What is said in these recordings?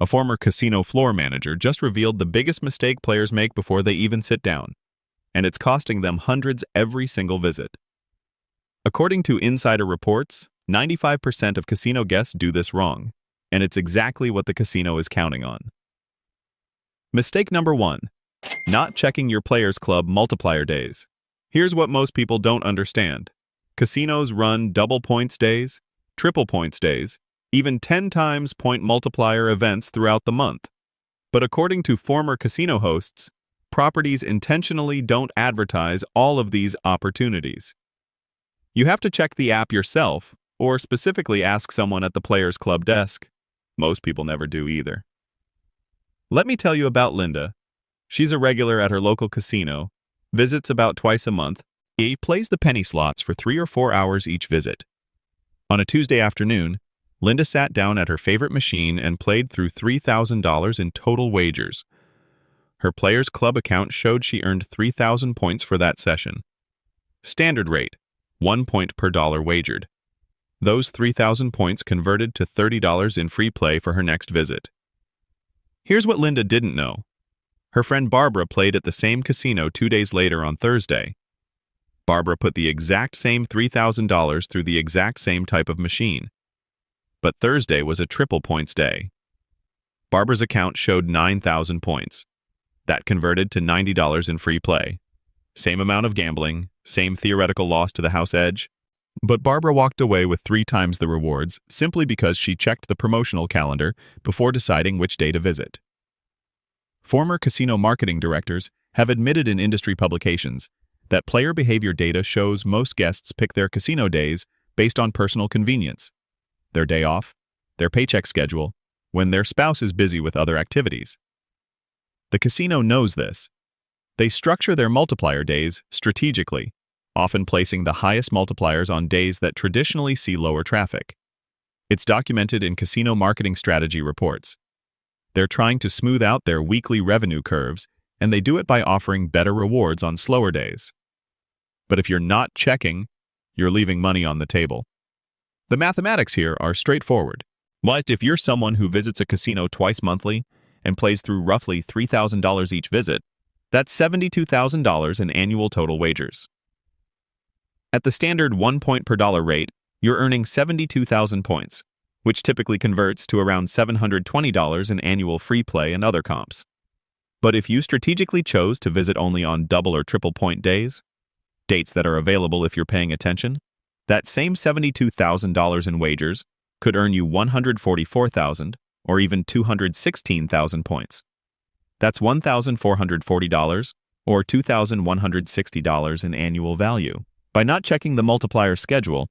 A former casino floor manager just revealed the biggest mistake players make before they even sit down, and it's costing them hundreds every single visit. According to insider reports, 95% of casino guests do this wrong, and it's exactly what the casino is counting on. Mistake number 1. Not checking your Players Club multiplier days. Here's what most people don't understand. Casinos run double points days, triple points days, even 10 times point multiplier events throughout the month. But according to former casino hosts, properties intentionally don't advertise all of these opportunities. You have to check the app yourself, or specifically ask someone at the Players Club desk. Most people never do either. Let me tell you about Linda. She's a regular at her local casino, visits about twice a month. She plays the penny slots for 3 or 4 hours each visit. On a Tuesday afternoon, Linda sat down at her favorite machine and played through $3,000 in total wagers. Her Players Club account showed she earned 3,000 points for that session. Standard rate, 1 point per dollar wagered. Those 3,000 points converted to $30 in free play for her next visit. Here's what Linda didn't know. Her friend Barbara played at the same casino 2 days later on Thursday. Barbara put the exact same $3,000 through the exact same type of machine. But Thursday was a triple points day. Barbara's account showed 9,000 points. That converted to $90 in free play. Same amount of gambling, same theoretical loss to the house edge. But Barbara walked away with 3 times the rewards simply because she checked the promotional calendar before deciding which day to visit. Former casino marketing directors have admitted in industry publications that player behavior data shows most guests pick their casino days based on personal convenience, their day off, their paycheck schedule, when their spouse is busy with other activities. The casino knows this. They structure their multiplier days strategically, often placing the highest multipliers on days that traditionally see lower traffic. It's documented in casino marketing strategy reports. They're trying to smooth out their weekly revenue curves, and they do it by offering better rewards on slower days. But if you're not checking, you're leaving money on the table. The mathematics here are straightforward. But if you're someone who visits a casino twice monthly and plays through roughly $3,000 each visit, that's $72,000 in annual total wagers. At the standard 1 point per dollar rate, you're earning 72,000 points, which typically converts to around $720 in annual free play and other comps. But if you strategically chose to visit only on double or triple point days, dates that are available if you're paying attention, that same $72,000 in wagers could earn you 144,000 or even 216,000 points. That's $1,440 or $2,160 in annual value. By not checking the multiplier schedule,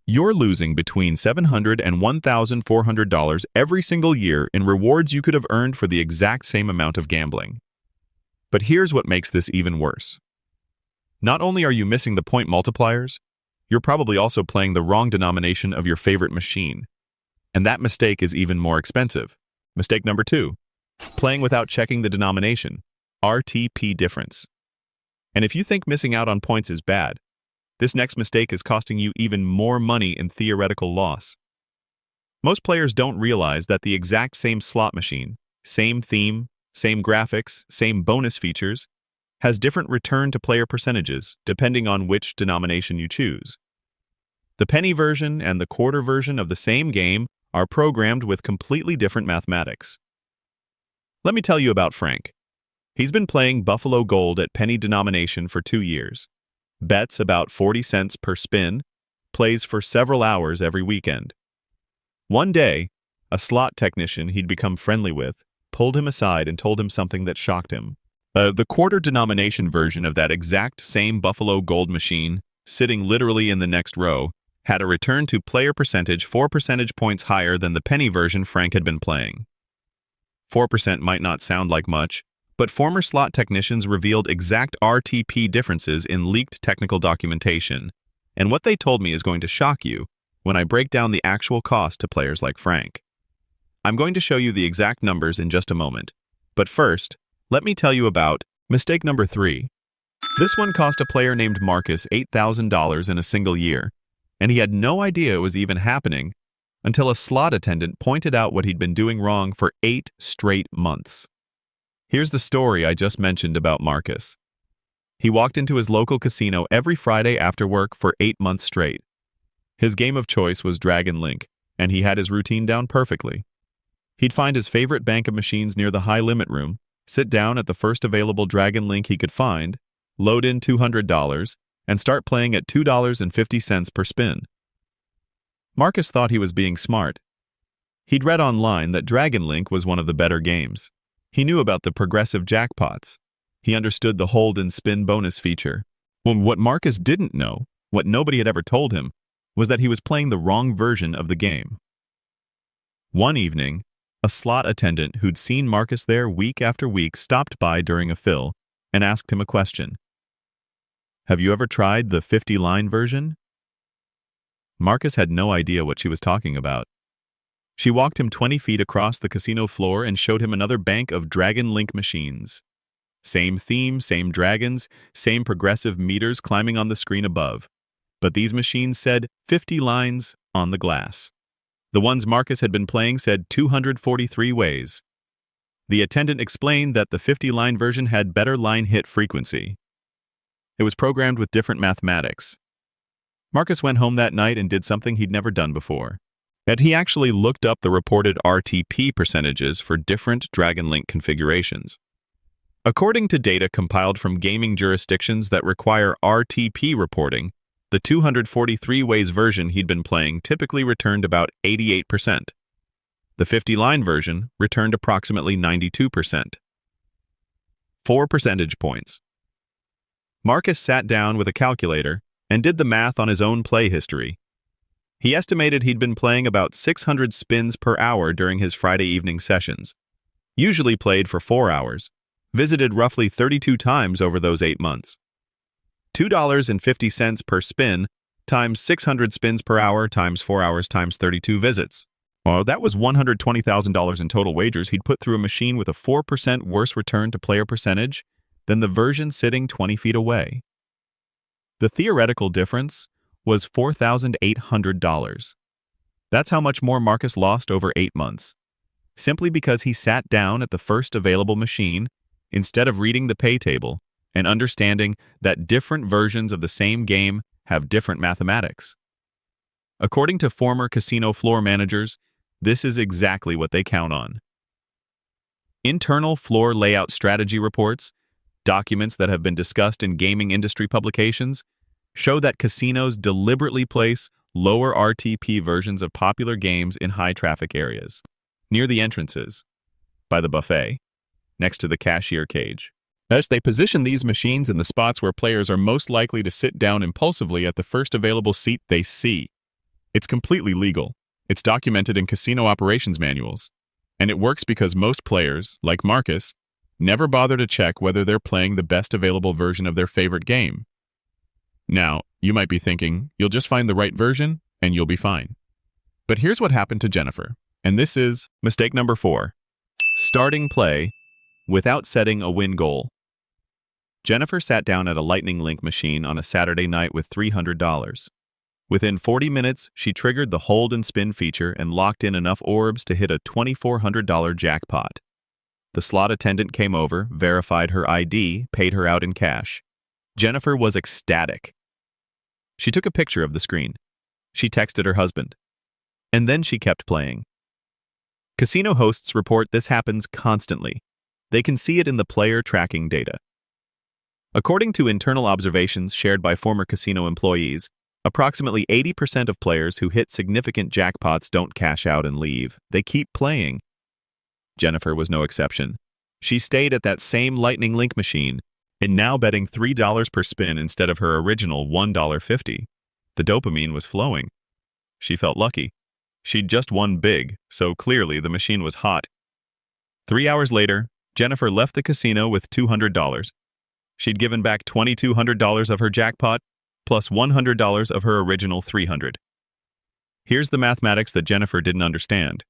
you're losing between $700 and $1,400 every single year in rewards you could have earned for the exact same amount of gambling. But here's what makes this even worse. Not only are you missing the point multipliers, you're probably also playing the wrong denomination of your favorite machine. And that mistake is even more expensive. Mistake number 2. Playing without checking the denomination. RTP difference. And if you think missing out on points is bad, this next mistake is costing you even more money in theoretical loss. Most players don't realize that the exact same slot machine, same theme, same graphics, same bonus features, has different return-to-player percentages depending on which denomination you choose. The penny version and the quarter version of the same game are programmed with completely different mathematics. Let me tell you about Frank. He's been playing Buffalo Gold at penny denomination for 2 years. Bets about 40 cents per spin, plays for several hours every weekend. One day, a slot technician he'd become friendly with pulled him aside and told him something that shocked him. The quarter denomination version of that exact same Buffalo Gold machine, sitting literally in the next row, had a return to player percentage 4 percentage points higher than the penny version Frank had been playing. 4% might not sound like much, but former slot technicians revealed exact RTP differences in leaked technical documentation, and what they told me is going to shock you when I break down the actual cost to players like Frank. I'm going to show you the exact numbers in just a moment, but first, let me tell you about mistake number 3. This one cost a player named Marcus $8,000 in a single year, and he had no idea it was even happening until a slot attendant pointed out what he'd been doing wrong for 8 straight months. Here's the story I just mentioned about Marcus. He walked into his local casino every Friday after work for 8 months straight. His game of choice was Dragon Link, and he had his routine down perfectly. He'd find his favorite bank of machines near the high-limit room, sit down at the first available Dragon Link he could find, load in $200, and start playing at $2.50 per spin. Marcus thought he was being smart. He'd read online that Dragon Link was one of the better games. He knew about the progressive jackpots. He understood the hold and spin bonus feature. Well, what Marcus didn't know, what nobody had ever told him, was that he was playing the wrong version of the game. One evening, a slot attendant who'd seen Marcus there week after week stopped by during a fill and asked him a question. "Have you ever tried the 50-line version?" Marcus had no idea what she was talking about. She walked him 20 feet across the casino floor and showed him another bank of Dragon Link machines. Same theme, same dragons, same progressive meters climbing on the screen above. But these machines said 50 lines on the glass. The ones Marcus had been playing said 243 ways. The attendant explained that the 50-line version had better line hit frequency. It was programmed with different mathematics. Marcus went home that night and did something he'd never done before. That he actually looked up the reported RTP percentages for different Dragon Link configurations. According to data compiled from gaming jurisdictions that require RTP reporting, the 243 ways version he'd been playing typically returned about 88%. The 50-line version returned approximately 92%. 4 percentage points. Marcus sat down with a calculator and did the math on his own play history. He estimated he'd been playing about 600 spins per hour during his Friday evening sessions, usually played for 4 hours, visited roughly 32 times over those 8 months. $2.50 per spin times 600 spins per hour times 4 hours times 32 visits. Well, that was $120,000 in total wagers he'd put through a machine with a 4% worse return to player percentage than the version sitting 20 feet away. The theoretical difference was $4,800. That's how much more Marcus lost over 8 months, simply because he sat down at the first available machine instead of reading the pay table and understanding that different versions of the same game have different mathematics. According to former casino floor managers, this is exactly what they count on. Internal floor layout strategy reports, documents that have been discussed in gaming industry publications, show that casinos deliberately place lower RTP versions of popular games in high-traffic areas, near the entrances, by the buffet, next to the cashier cage. Thus, they position these machines in the spots where players are most likely to sit down impulsively at the first available seat they see. It's completely legal. It's documented in casino operations manuals. And it works because most players, like Marcus, never bother to check whether they're playing the best available version of their favorite game. Now, you might be thinking, you'll just find the right version and you'll be fine. But here's what happened to Jennifer, and this is mistake number 4. Starting play without setting a win goal. Jennifer sat down at a Lightning Link machine on a Saturday night with $300. Within 40 minutes, she triggered the hold and spin feature and locked in enough orbs to hit a $2,400 jackpot. The slot attendant came over, verified her ID, paid her out in cash. Jennifer was ecstatic. She took a picture of the screen. She texted her husband. And then she kept playing. Casino hosts report this happens constantly. They can see it in the player tracking data. According to internal observations shared by former casino employees, approximately 80% of players who hit significant jackpots don't cash out and leave. They keep playing. Jennifer was no exception. She stayed at that same Lightning Link machine, and now betting $3 per spin instead of her original $1.50. The dopamine was flowing. She felt lucky. She'd just won big, so clearly the machine was hot. 3 hours later, Jennifer left the casino with $200. She'd given back $2,200 of her jackpot, plus $100 of her original $300. Here's the mathematics that Jennifer didn't understand.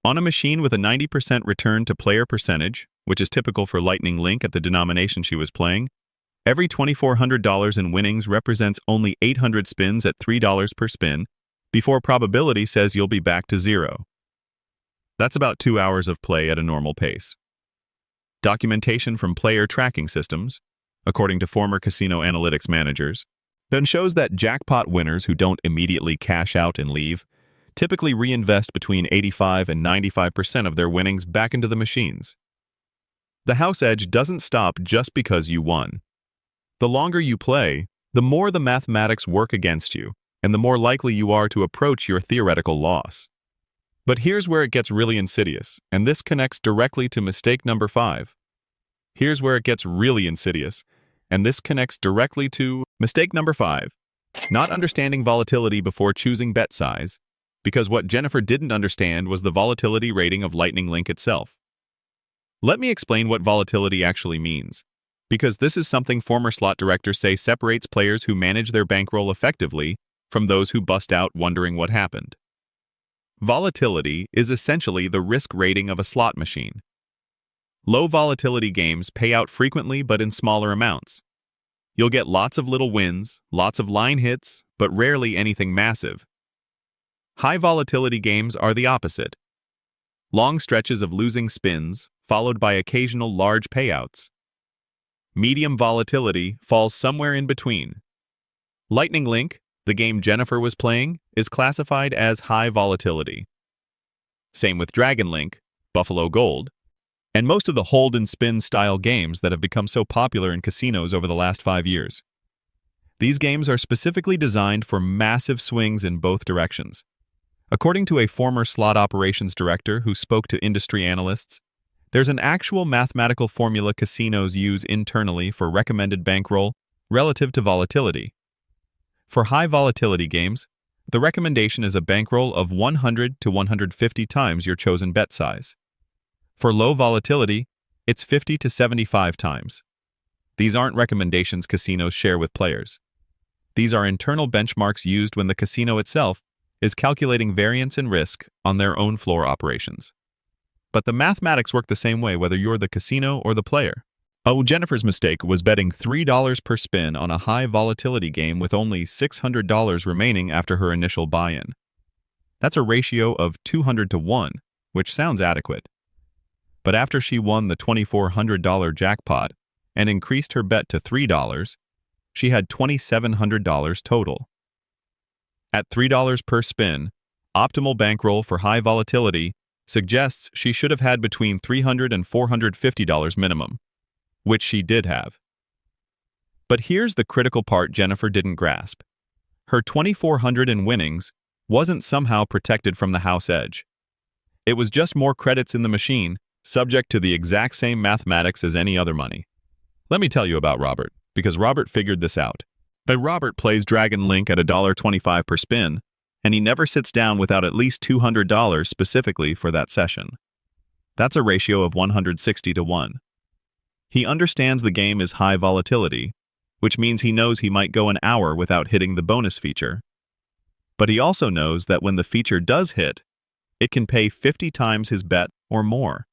On a machine with a 90% return to player percentage, which is typical for Lightning Link at the denomination she was playing, every $2,400 in winnings represents only 800 spins at $3 per spin, before probability says you'll be back to zero. That's about 2 hours of play at a normal pace. Documentation from player tracking systems, according to former casino analytics managers, then shows that jackpot winners who don't immediately cash out and leave typically reinvest between 85 and 95% of their winnings back into the machines. The house edge doesn't stop just because you won. The longer you play, the more the mathematics work against you, and the more likely you are to approach your theoretical loss. But here's where it gets really insidious, and this connects directly to mistake number 5. Here's where it gets really insidious, and this connects directly to mistake number 5. Not understanding volatility before choosing bet size, because what Jennifer didn't understand was the volatility rating of Lightning Link itself. Let me explain what volatility actually means, because this is something former slot directors say separates players who manage their bankroll effectively from those who bust out wondering what happened. Volatility is essentially the risk rating of a slot machine. Low volatility games pay out frequently but in smaller amounts. You'll get lots of little wins, lots of line hits, but rarely anything massive. High volatility games are the opposite. Long stretches of losing spins, followed by occasional large payouts. Medium volatility falls somewhere in between. Lightning Link, the game Jennifer was playing, is classified as high volatility. Same with Dragon Link, Buffalo Gold, and most of the hold and spin style games that have become so popular in casinos over the last 5 years. These games are specifically designed for massive swings in both directions. According to a former slot operations director who spoke to industry analysts, there's an actual mathematical formula casinos use internally for recommended bankroll relative to volatility. For high volatility games, the recommendation is a bankroll of 100 to 150 times your chosen bet size. For low volatility, it's 50 to 75 times. These aren't recommendations casinos share with players. These are internal benchmarks used when the casino itself is calculating variance and risk on their own floor operations. But the mathematics work the same way whether you're the casino or the player. Oh, Jennifer's mistake was betting $3 per spin on a high volatility game with only $600 remaining after her initial buy-in. That's a ratio of 200 to 1, which sounds adequate. But after she won the $2,400 jackpot and increased her bet to $3, she had $2,700 total. At $3 per spin, optimal bankroll for high volatility suggests she should have had between $300 and $450 minimum, which she did have. But here's the critical part Jennifer didn't grasp. Her $2,400 in winnings wasn't somehow protected from the house edge. It was just more credits in the machine, subject to the exact same mathematics as any other money. Let me tell you about Robert, because Robert figured this out. But Robert plays Dragon Link at $1.25 per spin, and he never sits down without at least $200 specifically for that session. That's a ratio of 160 to 1. He understands the game is high volatility, which means he knows he might go an hour without hitting the bonus feature. But he also knows that when the feature does hit, it can pay 50 times his bet or more.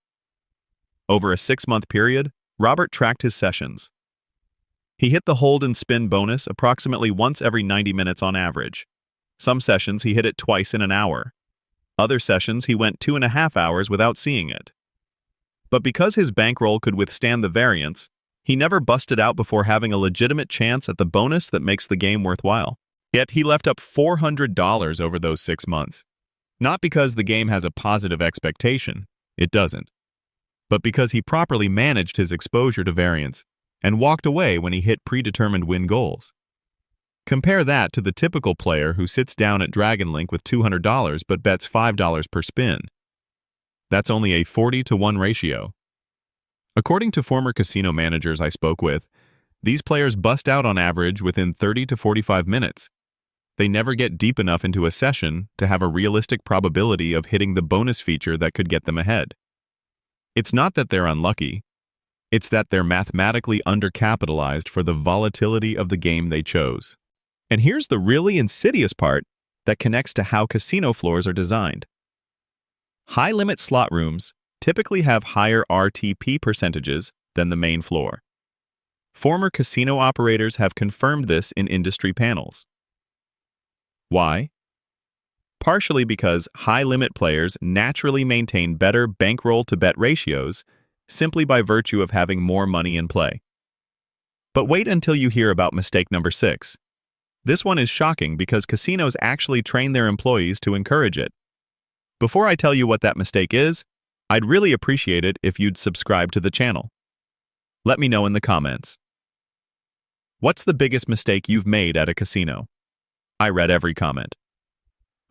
Over a 6-month period, Robert tracked his sessions. He hit the hold and spin bonus approximately once every 90 minutes on average. Some sessions he hit it twice in an hour. Other sessions he went 2.5 hours without seeing it. But because his bankroll could withstand the variance, he never busted out before having a legitimate chance at the bonus that makes the game worthwhile. Yet he left up $400 over those 6 months. Not because the game has a positive expectation, it doesn't, but because he properly managed his exposure to variance and walked away when he hit predetermined win goals. Compare that to the typical player who sits down at Dragon Link with $200 but bets $5 per spin. That's only a 40 to 1 ratio. According to former casino managers I spoke with, these players bust out on average within 30 to 45 minutes. They never get deep enough into a session to have a realistic probability of hitting the bonus feature that could get them ahead. It's not that they're unlucky. It's that they're mathematically undercapitalized for the volatility of the game they chose. And here's the really insidious part that connects to how casino floors are designed. High-limit slot rooms typically have higher RTP percentages than the main floor. Former casino operators have confirmed this in industry panels. Why? partially because high-limit players naturally maintain better bankroll-to-bet ratios simply by virtue of having more money in play. But wait until you hear about mistake number 6. This one is shocking because casinos actually train their employees to encourage it. Before I tell you what that mistake is, I'd really appreciate it if you'd subscribe to the channel. Let me know in the comments. What's the biggest mistake you've made at a casino? I read every comment.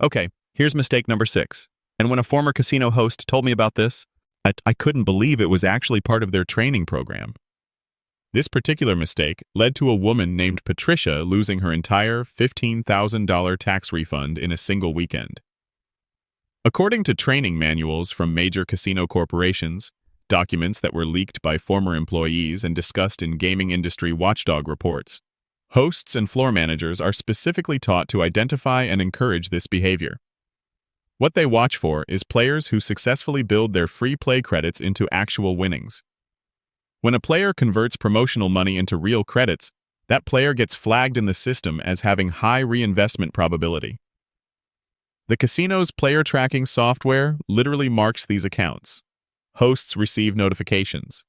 Okay, here's mistake number 6. And when a former casino host told me about this, I couldn't believe it was actually part of their training program. This particular mistake led to a woman named Patricia losing her entire $15,000 tax refund in a single weekend. According to training manuals from major casino corporations, documents that were leaked by former employees and discussed in gaming industry watchdog reports, hosts and floor managers are specifically taught to identify and encourage this behavior. What they watch for is players who successfully build their free play credits into actual winnings. When a player converts promotional money into real credits, that player gets flagged in the system as having high reinvestment probability. The casino's player tracking software literally marks these accounts. Hosts receive notifications.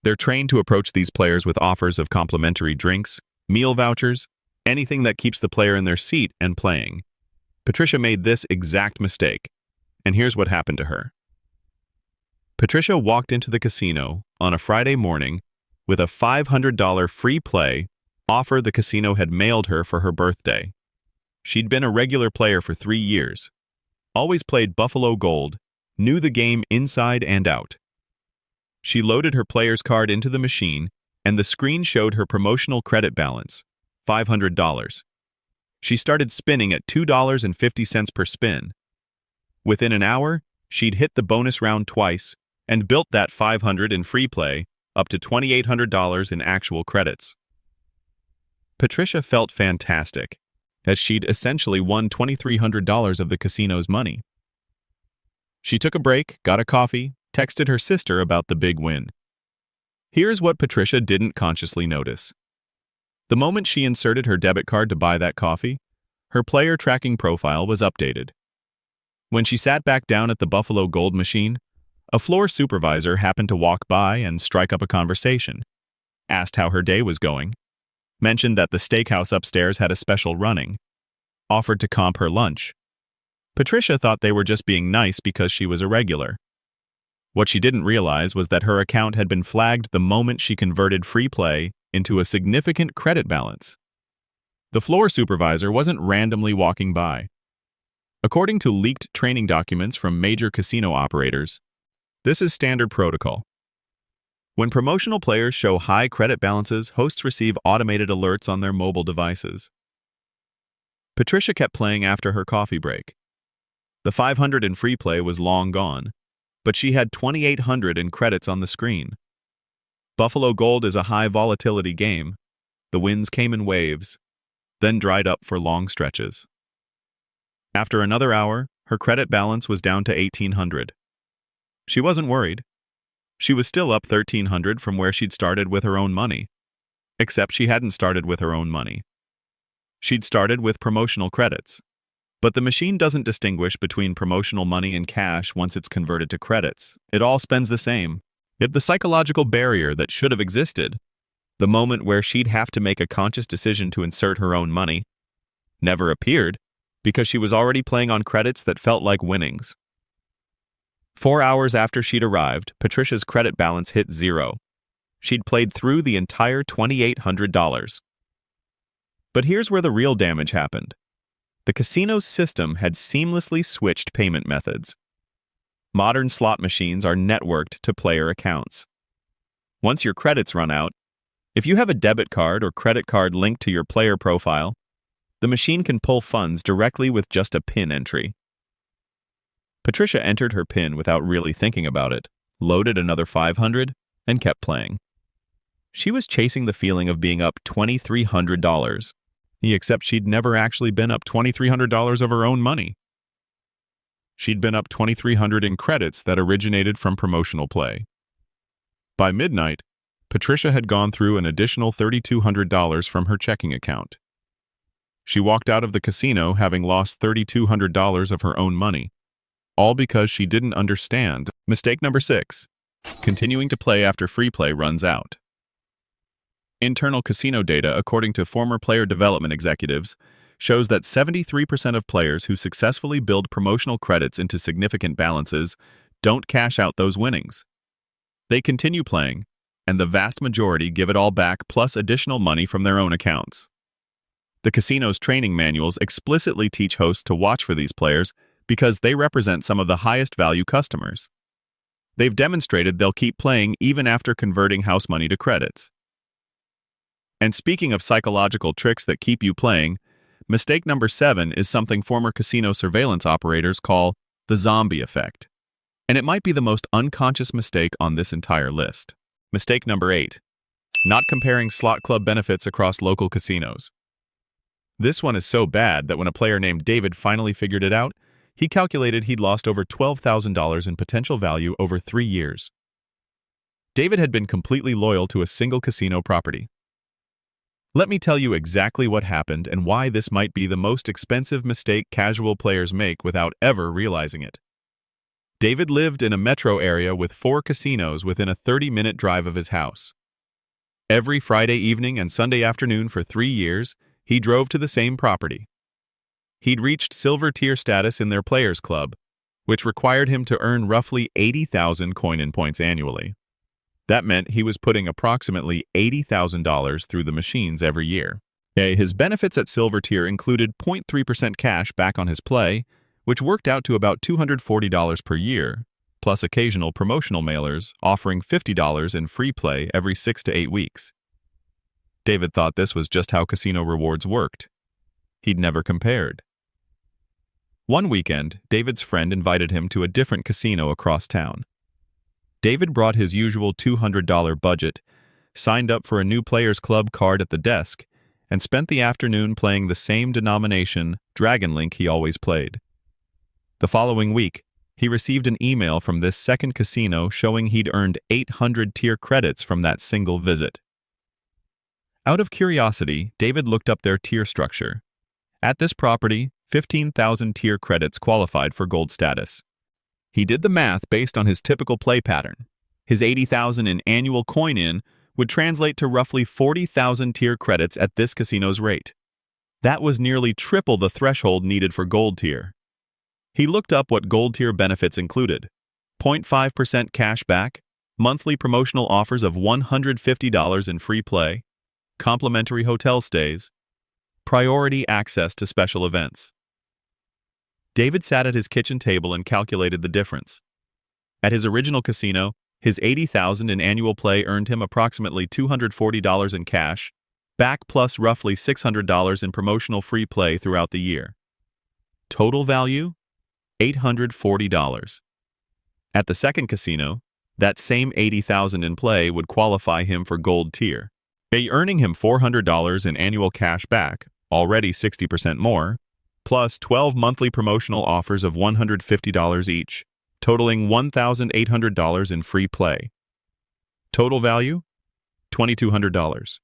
They're trained to approach these players with offers of complimentary drinks, meal vouchers, anything that keeps the player in their seat and playing. Patricia made this exact mistake, and here's what happened to her. Patricia walked into the casino on a Friday morning with a $500 free play offer the casino had mailed her for her birthday. She'd been a regular player for 3 years, always played Buffalo Gold, knew the game inside and out. She loaded her player's card into the machine, and the screen showed her promotional credit balance, $500. She started spinning at $2.50 per spin. Within an hour, she'd hit the bonus round twice and built that $500 in free play up to $2,800 in actual credits. Patricia felt fantastic, as she'd essentially won $2,300 of the casino's money. She took a break, got a coffee, texted her sister about the big win. Here's what Patricia didn't consciously notice. The moment she inserted her debit card to buy that coffee, her player tracking profile was updated. When she sat back down at the Buffalo Gold machine, a floor supervisor happened to walk by and strike up a conversation, asked how her day was going, mentioned that the steakhouse upstairs had a special running, offered to comp her lunch. Patricia thought they were just being nice because she was a regular. What she didn't realize was that her account had been flagged the moment she converted free play into a significant credit balance. The floor supervisor wasn't randomly walking by. According to leaked training documents from major casino operators, this is standard protocol. When promotional players show high credit balances, hosts receive automated alerts on their mobile devices. Patricia kept playing after her coffee break. The $500 in free play was long gone, but she had $2,800 in credits on the screen. Buffalo Gold is a high volatility game. The wins came in waves, then dried up for long stretches. After another hour, her credit balance was down to $1,800. She wasn't worried. She was still up $1,300 from where she'd started with her own money. Except she hadn't started with her own money. She'd started with promotional credits. But the machine doesn't distinguish between promotional money and cash once it's converted to credits. It all spends the same. Yet the psychological barrier that should have existed, the moment where she'd have to make a conscious decision to insert her own money, never appeared because she was already playing on credits that felt like winnings. 4 hours after she'd arrived, Patricia's credit balance hit zero. She'd played through the entire $2,800. But here's where the real damage happened. The casino's system had seamlessly switched payment methods. Modern slot machines are networked to player accounts. Once your credits run out, if you have a debit card or credit card linked to your player profile, the machine can pull funds directly with just a PIN entry. Patricia entered her PIN without really thinking about it, loaded another $500, and kept playing. She was chasing the feeling of being up $2,300, except she'd never actually been up $2,300 of her own money. She'd been up $2,300 in credits that originated from promotional play. By midnight, Patricia had gone through an additional $3,200 from her checking account. She walked out of the casino having lost $3,200 of her own money, all because she didn't understand. Mistake number 6. Continuing to play after free play runs out. Internal casino data, according to former player development executives, shows that 73% of players who successfully build promotional credits into significant balances don't cash out those winnings. They continue playing, and the vast majority give it all back plus additional money from their own accounts. The casino's training manuals explicitly teach hosts to watch for these players because they represent some of the highest value customers. They've demonstrated they'll keep playing even after converting house money to credits. And speaking of psychological tricks that keep you playing, mistake number 7 is something former casino surveillance operators call the zombie effect. And it might be the most unconscious mistake on this entire list. Mistake number 8. Not comparing slot club benefits across local casinos. This one is so bad that when a player named David finally figured it out, he calculated he'd lost over $12,000 in potential value over 3 years. David had been completely loyal to a single casino property. Let me tell you exactly what happened and why this might be the most expensive mistake casual players make without ever realizing it. David lived in a metro area with 4 casinos within a 30-minute drive of his house. Every Friday evening and Sunday afternoon for 3 years, he drove to the same property. He'd reached silver tier status in their players club, which required him to earn roughly 80,000 coin-in points annually. That meant he was putting approximately $80,000 through the machines every year. His benefits at silver tier included 0.3% cash back on his play, which worked out to about $240 per year, plus occasional promotional mailers offering $50 in free play every 6 to 8 weeks. David thought this was just how casino rewards worked. He'd never compared. One weekend, David's friend invited him to a different casino across town. David brought his usual $200 budget, signed up for a new Players Club card at the desk, and spent the afternoon playing the same denomination Dragon Link he always played. The following week, he received an email from this second casino showing he'd earned 800 tier credits from that single visit. Out of curiosity, David looked up their tier structure. At this property, 15,000 tier credits qualified for gold status. He did the math based on his typical play pattern. His 80,000 in annual coin-in would translate to roughly 40,000 tier credits at this casino's rate. That was nearly triple the threshold needed for gold tier. He looked up what gold tier benefits included: 0.5% cash back, monthly promotional offers of $150 in free play, complimentary hotel stays, priority access to special events. David sat at his kitchen table and calculated the difference. At his original casino, his 80,000 in annual play earned him approximately $240 in cash, back plus roughly $600 in promotional free play throughout the year. Total value? $840. At the second casino, that same 80,000 in play would qualify him for gold tier, earning him $400 in annual cash back, already 60% more, plus 12 monthly promotional offers of $150 each, totaling $1,800 in free play. Total value? $2,200.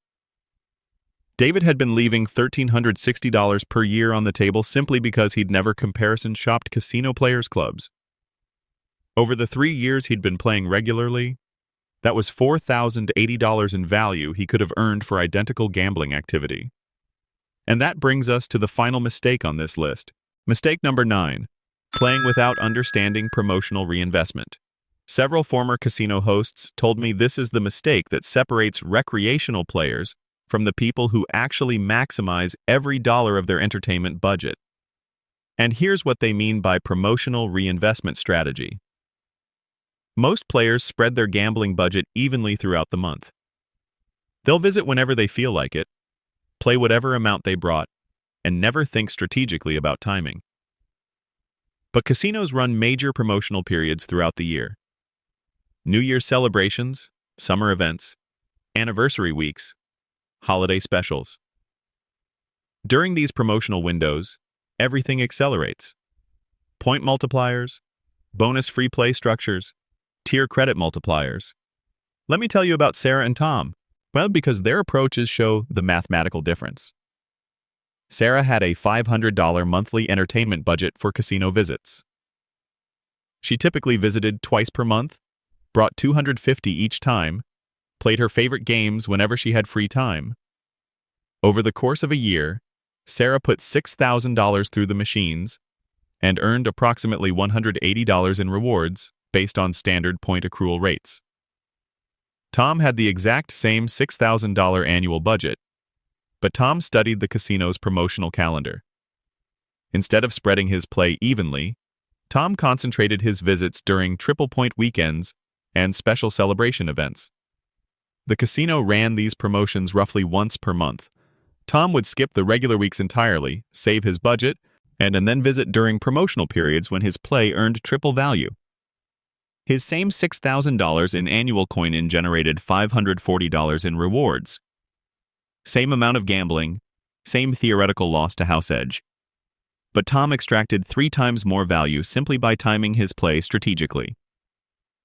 David had been leaving $1,360 per year on the table simply because he'd never comparison-shopped casino players clubs. Over the 3 years he'd been playing regularly, that was $4,080 in value he could have earned for identical gambling activity. And that brings us to the final mistake on this list. Mistake number 9. Playing without understanding promotional reinvestment. Several former casino hosts told me this is the mistake that separates recreational players from the people who actually maximize every dollar of their entertainment budget. And here's what they mean by promotional reinvestment strategy. Most players spread their gambling budget evenly throughout the month. They'll visit whenever they feel like it, play whatever amount they brought, and never think strategically about timing. But casinos run major promotional periods throughout the year. New Year's celebrations, summer events, anniversary weeks, holiday specials. During these promotional windows, everything accelerates. Point multipliers, bonus free play structures, tier credit multipliers. Let me tell you about Sarah and Tom. Well, because their approaches show the mathematical difference. Sarah had a $500 monthly entertainment budget for casino visits. She typically visited twice per month, brought $250 each time, played her favorite games whenever she had free time. Over the course of a year, Sarah put $6,000 through the machines and earned approximately $180 in rewards based on standard point accrual rates. Tom had the exact same $6,000 annual budget, but Tom studied the casino's promotional calendar. Instead of spreading his play evenly, Tom concentrated his visits during triple point weekends and special celebration events. The casino ran these promotions roughly once per month. Tom would skip the regular weeks entirely, save his budget, and then visit during promotional periods when his play earned triple value. His same $6,000 in annual coin-in generated $540 in rewards. Same amount of gambling, same theoretical loss to house edge. But Tom extracted 3 times more value simply by timing his play strategically.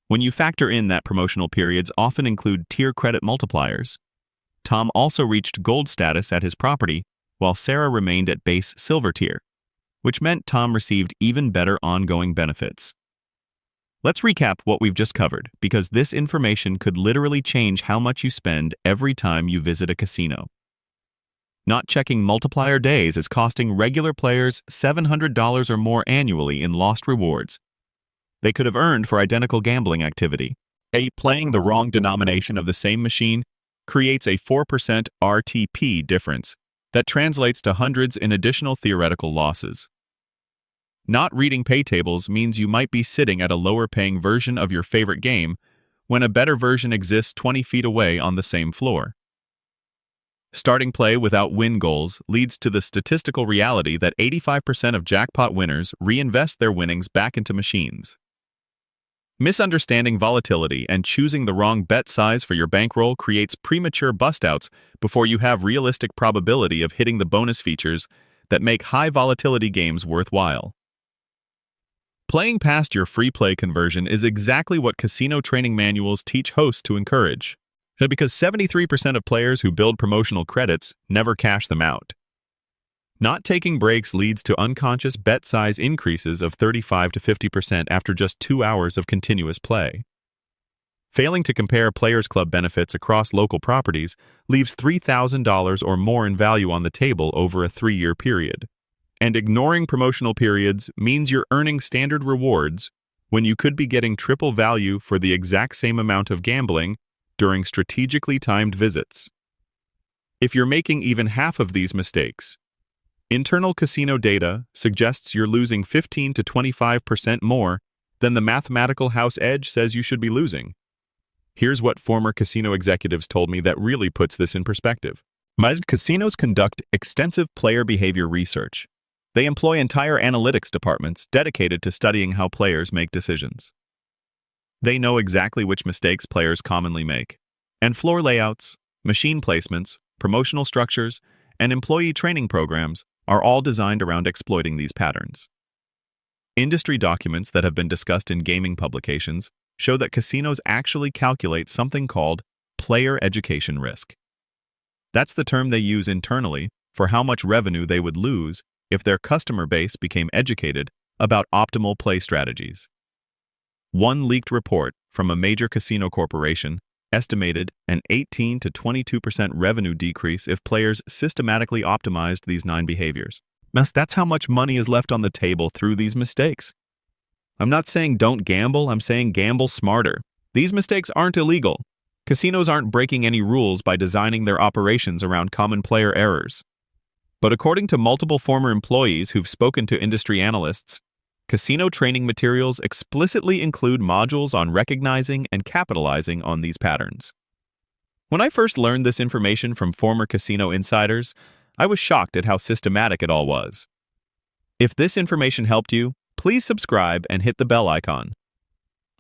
When you factor in that promotional periods often include tier credit multipliers, Tom also reached gold status at his property, while Sarah remained at base silver tier, which meant Tom received even better ongoing benefits. Let's recap what we've just covered, because this information could literally change how much you spend every time you visit a casino. Not checking multiplier days is costing regular players $700 or more annually in lost rewards they could have earned for identical gambling activity. Playing the wrong denomination of the same machine creates a 4% RTP difference that translates to hundreds in additional theoretical losses. Not reading pay tables means you might be sitting at a lower-paying version of your favorite game when a better version exists 20 feet away on the same floor. Starting play without win goals leads to the statistical reality that 85% of jackpot winners reinvest their winnings back into machines. Misunderstanding volatility and choosing the wrong bet size for your bankroll creates premature bust-outs before you have realistic probability of hitting the bonus features that make high-volatility games worthwhile. Playing past your free play conversion is exactly what casino training manuals teach hosts to encourage, because 73% of players who build promotional credits never cash them out. Not taking breaks leads to unconscious bet size increases of 35 to 50% after just 2 hours of continuous play. Failing to compare Players Club benefits across local properties leaves $3,000 or more in value on the table over a 3-year period. And ignoring promotional periods means you're earning standard rewards when you could be getting triple value for the exact same amount of gambling during strategically timed visits. If you're making even half of these mistakes, internal casino data suggests you're losing 15 to 25% more than the mathematical house edge says you should be losing. Here's what former casino executives told me that really puts this in perspective. Casinos conduct extensive player behavior research. They employ entire analytics departments dedicated to studying how players make decisions. They know exactly which mistakes players commonly make, and floor layouts, machine placements, promotional structures, and employee training programs are all designed around exploiting these patterns. Industry documents that have been discussed in gaming publications show that casinos actually calculate something called player education risk. That's the term they use internally for how much revenue they would lose if their customer base became educated about optimal play strategies. One leaked report from a major casino corporation estimated an 18 to 22% revenue decrease if players systematically optimized these 9 behaviors. That's how much money is left on the table through these mistakes. I'm not saying don't gamble, I'm saying gamble smarter. These mistakes aren't illegal. Casinos aren't breaking any rules by designing their operations around common player errors. But according to multiple former employees who've spoken to industry analysts, casino training materials explicitly include modules on recognizing and capitalizing on these patterns. When I first learned this information from former casino insiders, I was shocked at how systematic it all was. If this information helped you, please subscribe and hit the bell icon.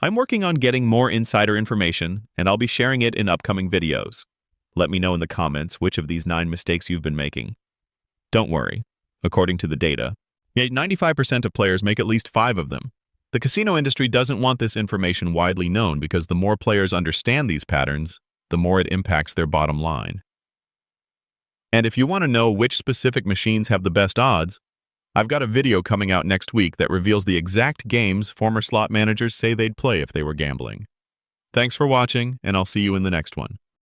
I'm working on getting more insider information, and I'll be sharing it in upcoming videos. Let me know in the comments which of these 9 mistakes you've been making. Don't worry, according to the data, 95% of players make at least 5 of them. The casino industry doesn't want this information widely known because the more players understand these patterns, the more it impacts their bottom line. And if you want to know which specific machines have the best odds, I've got a video coming out next week that reveals the exact games former slot managers say they'd play if they were gambling. Thanks for watching, and I'll see you in the next one.